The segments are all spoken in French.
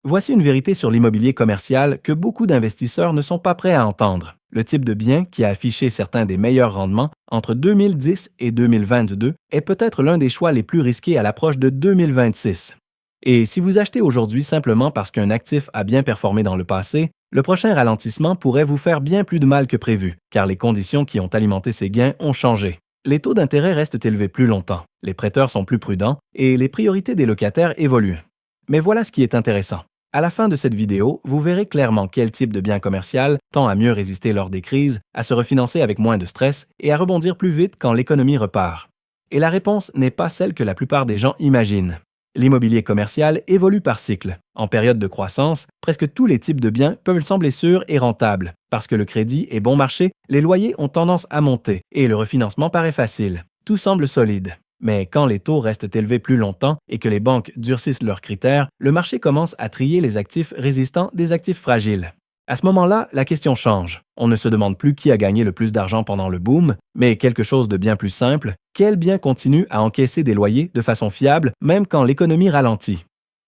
Voici une vérité sur l'immobilier commercial que beaucoup d'investisseurs ne sont pas prêts à entendre. Le type de bien qui a affiché certains des meilleurs rendements entre 2010 et 2022 est peut-être l'un des choix les plus risqués à l'approche de 2026. Et si vous achetez aujourd'hui simplement parce qu'un actif a bien performé dans le passé, le prochain ralentissement pourrait vous faire bien plus de mal que prévu, car les conditions qui ont alimenté ces gains ont changé. Les taux d'intérêt restent élevés plus longtemps, les prêteurs sont plus prudents et les priorités des locataires évoluent. Mais voilà ce qui est intéressant. À la fin de cette vidéo, vous verrez clairement quel type de bien commercial tend à mieux résister lors des crises, à se refinancer avec moins de stress et à rebondir plus vite quand l'économie repart. Et la réponse n'est pas celle que la plupart des gens imaginent. L'immobilier commercial évolue par cycle. En période de croissance, presque tous les types de biens peuvent sembler sûrs et rentables. Parce que le crédit est bon marché, les loyers ont tendance à monter et le refinancement paraît facile. Tout semble solide. Mais quand les taux restent élevés plus longtemps et que les banques durcissent leurs critères, le marché commence à trier les actifs résistants des actifs fragiles. À ce moment-là, la question change. On ne se demande plus qui a gagné le plus d'argent pendant le boom, mais quelque chose de bien plus simple, quel bien continue à encaisser des loyers de façon fiable même quand l'économie ralentit?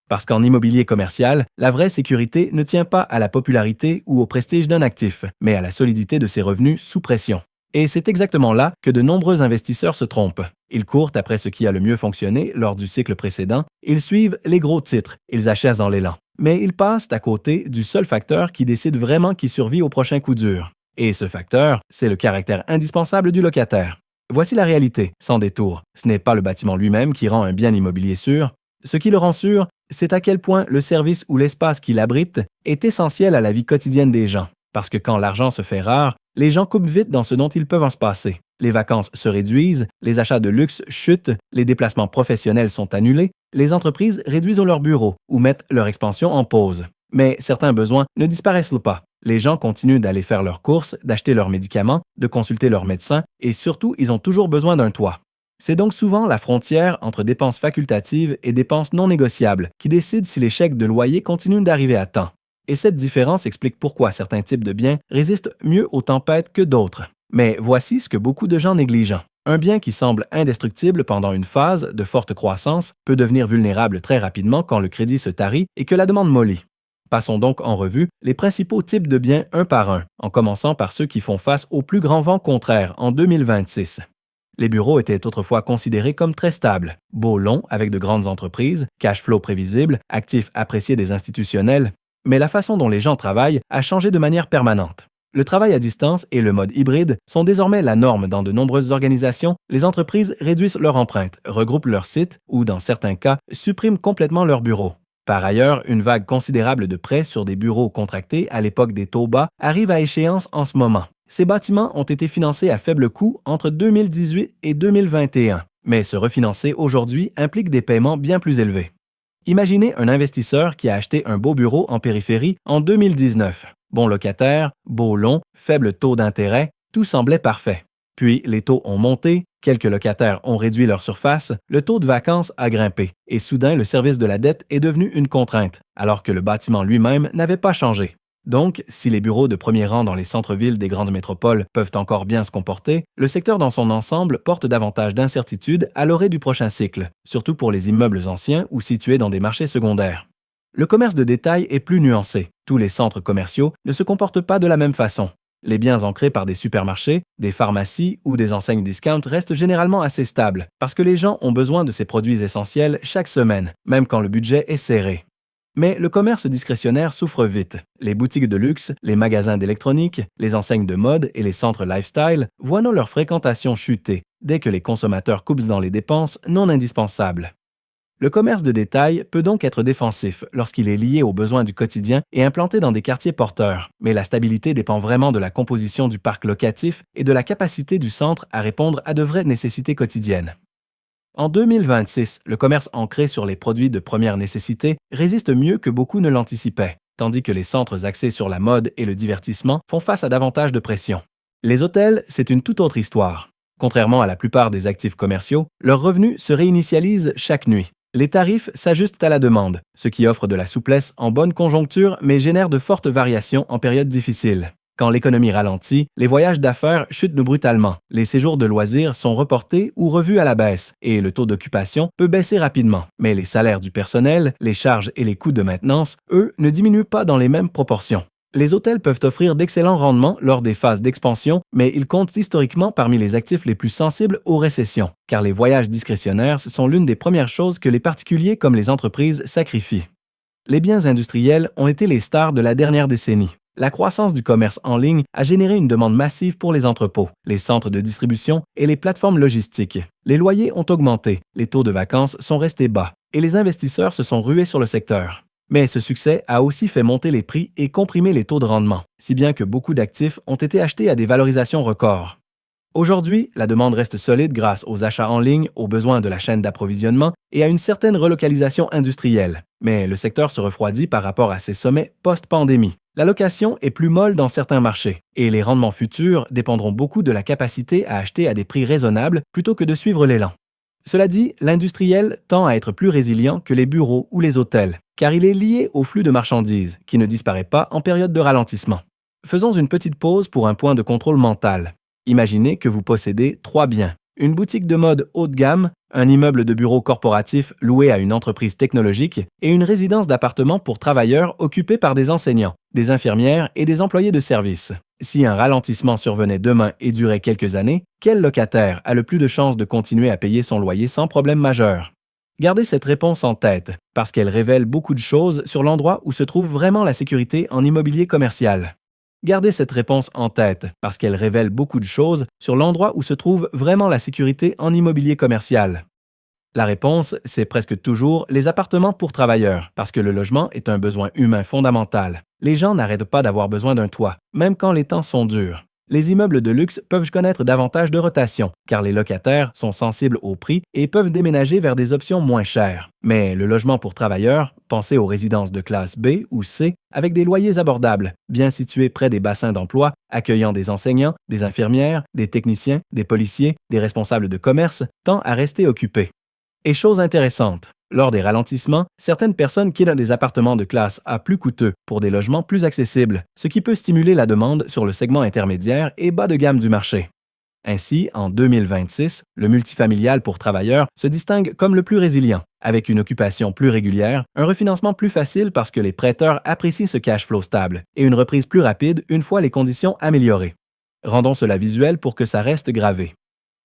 Parce qu'en immobilier commercial, la vraie sécurité ne tient pas à la popularité ou au prestige d'un actif, mais à la solidité de ses revenus sous pression. Et c'est exactement là que de nombreux investisseurs se trompent. Ils courent après ce qui a le mieux fonctionné lors du cycle précédent, ils suivent les gros titres, ils achètent dans l'élan. Mais ils passent à côté du seul facteur qui décide vraiment qui survit au prochain coup dur. Et ce facteur, c'est le caractère indispensable du locataire. Voici la réalité, sans détour. Ce n'est pas le bâtiment lui-même qui rend un bien immobilier sûr. Ce qui le rend sûr, c'est à quel point le service ou l'espace qu'il abrite est essentiel à la vie quotidienne des gens. Parce que quand l'argent se fait rare, les gens coupent vite dans ce dont ils peuvent en se passer. Les vacances se réduisent, les achats de luxe chutent, les déplacements professionnels sont annulés, les entreprises réduisent leurs bureaux ou mettent leur expansion en pause. Mais certains besoins ne disparaissent pas. Les gens continuent d'aller faire leurs courses, d'acheter leurs médicaments, de consulter leur médecin et surtout, ils ont toujours besoin d'un toit. C'est donc souvent la frontière entre dépenses facultatives et dépenses non négociables qui décide si les chèques de loyer continuent d'arriver à temps. Et cette différence explique pourquoi certains types de biens résistent mieux aux tempêtes que d'autres. Mais voici ce que beaucoup de gens négligent. Un bien qui semble indestructible pendant une phase de forte croissance peut devenir vulnérable très rapidement quand le crédit se tarit et que la demande mollit. Passons donc en revue les principaux types de biens un par un, en commençant par ceux qui font face au plus grand vent contraire en 2026. Les bureaux étaient autrefois considérés comme très stables, beaux longs avec de grandes entreprises, cash flow prévisible, actifs appréciés des institutionnels, mais la façon dont les gens travaillent a changé de manière permanente. Le travail à distance et le mode hybride sont désormais la norme dans de nombreuses organisations. Les entreprises réduisent leur empreinte, regroupent leurs sites ou, dans certains cas, suppriment complètement leurs bureaux. Par ailleurs, une vague considérable de prêts sur des bureaux contractés à l'époque des taux bas arrive à échéance en ce moment. Ces bâtiments ont été financés à faible coût entre 2018 et 2021, mais se refinancer aujourd'hui implique des paiements bien plus élevés. Imaginez un investisseur qui a acheté un beau bureau en périphérie en 2019. Bon locataire, beau long, faible taux d'intérêt, tout semblait parfait. Puis les taux ont monté, quelques locataires ont réduit leur surface, le taux de vacances a grimpé et soudain le service de la dette est devenu une contrainte, alors que le bâtiment lui-même n'avait pas changé. Donc, si les bureaux de premier rang dans les centres-villes des grandes métropoles peuvent encore bien se comporter, le secteur dans son ensemble porte davantage d'incertitudes à l'orée du prochain cycle, surtout pour les immeubles anciens ou situés dans des marchés secondaires. Le commerce de détail est plus nuancé. Tous les centres commerciaux ne se comportent pas de la même façon. Les biens ancrés par des supermarchés, des pharmacies ou des enseignes discount restent généralement assez stables parce que les gens ont besoin de ces produits essentiels chaque semaine, même quand le budget est serré. Mais le commerce discrétionnaire souffre vite. Les boutiques de luxe, les magasins d'électronique, les enseignes de mode et les centres lifestyle voient leur fréquentation chuter dès que les consommateurs coupent dans les dépenses non indispensables. Le commerce de détail peut donc être défensif lorsqu'il est lié aux besoins du quotidien et implanté dans des quartiers porteurs, mais la stabilité dépend vraiment de la composition du parc locatif et de la capacité du centre à répondre à de vraies nécessités quotidiennes. En 2026, le commerce ancré sur les produits de première nécessité résiste mieux que beaucoup ne l'anticipaient, tandis que les centres axés sur la mode et le divertissement font face à davantage de pression. Les hôtels, c'est une toute autre histoire. Contrairement à la plupart des actifs commerciaux, leurs revenus se réinitialisent chaque nuit. Les tarifs s'ajustent à la demande, ce qui offre de la souplesse en bonne conjoncture mais génère de fortes variations en période difficile. Quand l'économie ralentit, les voyages d'affaires chutent brutalement, les séjours de loisirs sont reportés ou revus à la baisse, et le taux d'occupation peut baisser rapidement. Mais les salaires du personnel, les charges et les coûts de maintenance, eux, ne diminuent pas dans les mêmes proportions. Les hôtels peuvent offrir d'excellents rendements lors des phases d'expansion, mais ils comptent historiquement parmi les actifs les plus sensibles aux récessions, car les voyages discrétionnaires sont l'une des premières choses que les particuliers comme les entreprises sacrifient. Les biens industriels ont été les stars de la dernière décennie. La croissance du commerce en ligne a généré une demande massive pour les entrepôts, les centres de distribution et les plateformes logistiques. Les loyers ont augmenté, les taux de vacances sont restés bas, et les investisseurs se sont rués sur le secteur. Mais ce succès a aussi fait monter les prix et comprimer les taux de rendement, si bien que beaucoup d'actifs ont été achetés à des valorisations records. Aujourd'hui, la demande reste solide grâce aux achats en ligne, aux besoins de la chaîne d'approvisionnement et à une certaine relocalisation industrielle. Mais le secteur se refroidit par rapport à ses sommets post-pandémie. La location est plus molle dans certains marchés et les rendements futurs dépendront beaucoup de la capacité à acheter à des prix raisonnables plutôt que de suivre l'élan. Cela dit, l'industriel tend à être plus résilient que les bureaux ou les hôtels, car il est lié au flux de marchandises, qui ne disparaît pas en période de ralentissement. Faisons une petite pause pour un point de contrôle mental. Imaginez que vous possédez 3 biens. Une boutique de mode haut de gamme, un immeuble de bureau corporatif loué à une entreprise technologique et une résidence d'appartement pour travailleurs occupée par des enseignants, des infirmières et des employés de service. Si un ralentissement survenait demain et durait quelques années, quel locataire a le plus de chances de continuer à payer son loyer sans problème majeur? Gardez cette réponse en tête, parce qu'elle révèle beaucoup de choses sur l'endroit où se trouve vraiment la sécurité en immobilier commercial. Gardez cette réponse en tête, parce qu'elle révèle beaucoup de choses sur l'endroit où se trouve vraiment la sécurité en immobilier commercial. La réponse, c'est presque toujours les appartements pour travailleurs, parce que le logement est un besoin humain fondamental. Les gens n'arrêtent pas d'avoir besoin d'un toit, même quand les temps sont durs. Les immeubles de luxe peuvent connaître davantage de rotation, car les locataires sont sensibles au prix et peuvent déménager vers des options moins chères. Mais le logement pour travailleurs, pensez aux résidences de classe B ou C avec des loyers abordables, bien situés près des bassins d'emploi, accueillant des enseignants, des infirmières, des techniciens, des policiers, des responsables de commerce, tend à rester occupés. Et chose intéressante, lors des ralentissements, certaines personnes quittent des appartements de classe A plus coûteux pour des logements plus accessibles, ce qui peut stimuler la demande sur le segment intermédiaire et bas de gamme du marché. Ainsi, en 2026, le multifamilial pour travailleurs se distingue comme le plus résilient, avec une occupation plus régulière, un refinancement plus facile parce que les prêteurs apprécient ce cash flow stable et une reprise plus rapide une fois les conditions améliorées. Rendons cela visuel pour que ça reste gravé.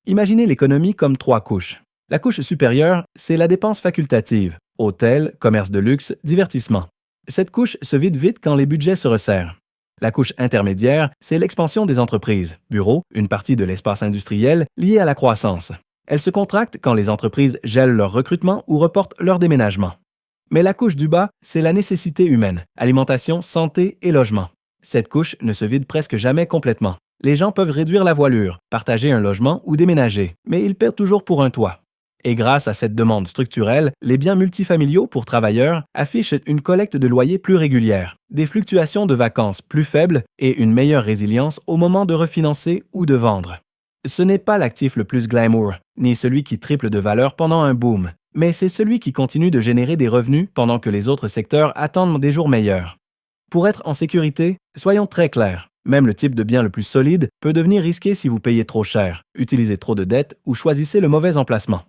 Imaginez l'économie comme 3 couches. La couche supérieure, c'est la dépense facultative, hôtel, commerce de luxe, divertissement. Cette couche se vide vite quand les budgets se resserrent. La couche intermédiaire, c'est l'expansion des entreprises, bureaux, une partie de l'espace industriel liée à la croissance. Elle se contracte quand les entreprises gèlent leur recrutement ou reportent leur déménagement. Mais la couche du bas, c'est la nécessité humaine, alimentation, santé et logement. Cette couche ne se vide presque jamais complètement. Les gens peuvent réduire la voilure, partager un logement ou déménager, mais ils paient toujours pour un toit. Et grâce à cette demande structurelle, les biens multifamiliaux pour travailleurs affichent une collecte de loyers plus régulière, des fluctuations de vacances plus faibles et une meilleure résilience au moment de refinancer ou de vendre. Ce n'est pas l'actif le plus glamour, ni celui qui triple de valeur pendant un boom, mais c'est celui qui continue de générer des revenus pendant que les autres secteurs attendent des jours meilleurs. Pour être en sécurité, soyons très clairs. Même le type de bien le plus solide peut devenir risqué si vous payez trop cher, utilisez trop de dettes ou choisissez le mauvais emplacement.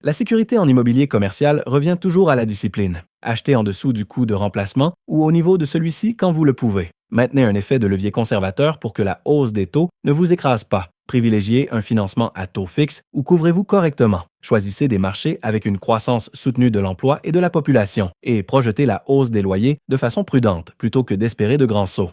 La sécurité en immobilier commercial revient toujours à la discipline. Achetez en dessous du coût de remplacement ou au niveau de celui-ci quand vous le pouvez. Maintenez un effet de levier conservateur pour que la hausse des taux ne vous écrase pas. Privilégiez un financement à taux fixe ou couvrez-vous correctement. Choisissez des marchés avec une croissance soutenue de l'emploi et de la population et projetez la hausse des loyers de façon prudente plutôt que d'espérer de grands sauts.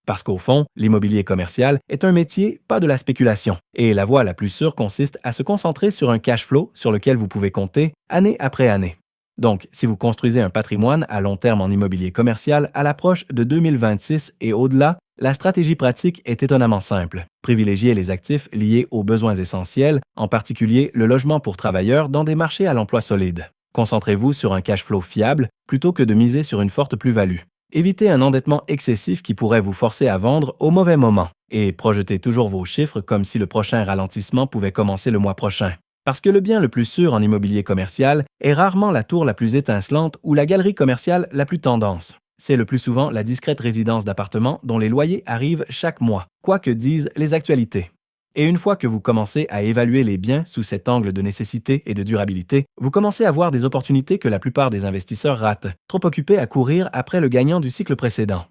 Parce qu'au fond, l'immobilier commercial est un métier, pas de la spéculation. Et la voie la plus sûre consiste à se concentrer sur un cash flow sur lequel vous pouvez compter année après année. Donc, si vous construisez un patrimoine à long terme en immobilier commercial à l'approche de 2026 et au-delà, la stratégie pratique est étonnamment simple. Privilégiez les actifs liés aux besoins essentiels, en particulier le logement pour travailleurs dans des marchés à l'emploi solide. Concentrez-vous sur un cash flow fiable plutôt que de miser sur une forte plus-value. Évitez un endettement excessif qui pourrait vous forcer à vendre au mauvais moment et projetez toujours vos chiffres comme si le prochain ralentissement pouvait commencer le mois prochain. Parce que le bien le plus sûr en immobilier commercial est rarement la tour la plus étincelante ou la galerie commerciale la plus tendance. C'est le plus souvent la discrète résidence d'appartement dont les loyers arrivent chaque mois, quoi que disent les actualités. Et une fois que vous commencez à évaluer les biens sous cet angle de nécessité et de durabilité, vous commencez à voir des opportunités que la plupart des investisseurs ratent, trop occupés à courir après le gagnant du cycle précédent.